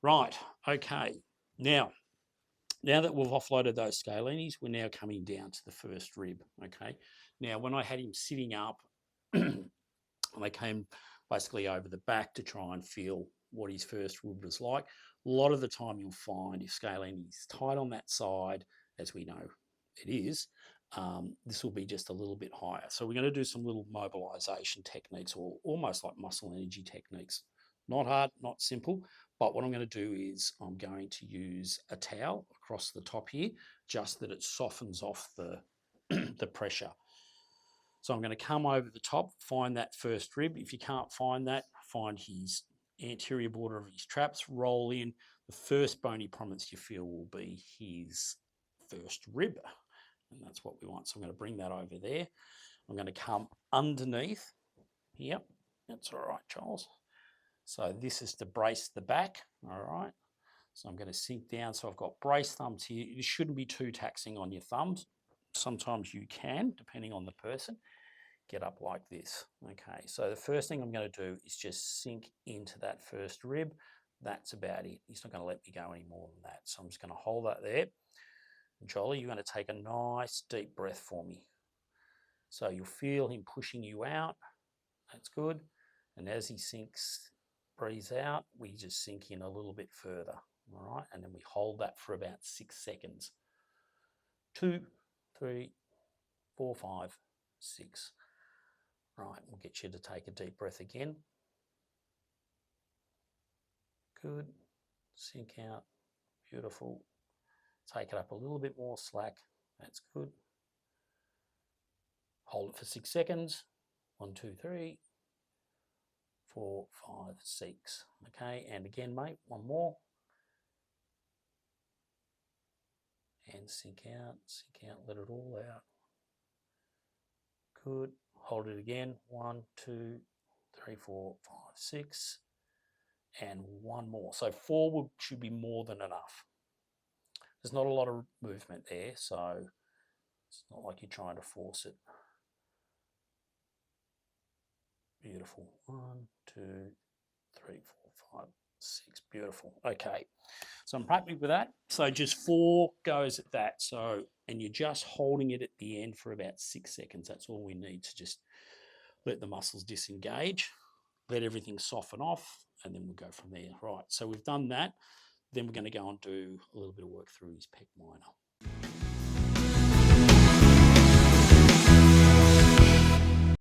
Right, okay. Now that we've offloaded those scalenes, we're now coming down to the first rib, okay? Now, when I had him sitting up, I came basically over the back to try and feel what his first rib was like. A lot of the time you'll find if scalene is tight on that side, as we know it is, this will be just a little bit higher. So we're going to do some little mobilisation techniques, or almost like muscle energy techniques. Not hard, not simple, but what I'm going to do is I'm going to use a towel across the top here, just that it softens off the, the pressure. So I'm going to come over the top, find that first rib. If you can't find that, find his anterior border of his traps, roll in. The first bony prominence you feel will be his first rib. And that's what we want. So I'm going to bring that over there. I'm going to come underneath. Yep, that's all right, Charles. So this is to brace the back, all right? So I'm going to sink down. So I've got brace thumbs here. You shouldn't be too taxing on your thumbs. Sometimes you can, depending on the person. Get up like this. Okay, so the first thing I'm going to do is just sink into that first rib. That's about it. He's not going to let me go any more than that. So I'm just going to hold that there. And Jolly, you're going to take a nice deep breath for me. So you'll feel him pushing you out. That's good. And as he sinks, breathes out, we just sink in a little bit further. All right, and then we hold that for about 6 seconds. 2, 3, 4, 5, 6. Right, we'll get you to take a deep breath again. Good. Sink out. Beautiful. Take it up a little bit more slack. That's good. Hold it for 6 seconds. 1, 2, 3, 4, 5, 6. Okay, and again, mate, one more. And sink out, let it all out. Good. Hold it again. 1, 2, 3, 4, 5, 6. And one more. So 4 should be more than enough. There's not a lot of movement there, so it's not like you're trying to force it. Beautiful. 1, 2, 3, 4, 5, 6. Beautiful. Okay. So I'm happy with that. So just 4 goes at that. So, and you're just holding it at the end for about 6 seconds. That's all we need to just let the muscles disengage, let everything soften off, and then we'll go from there. Right. So we've done that. Then we're going to go and do a little bit of work through his pec minor.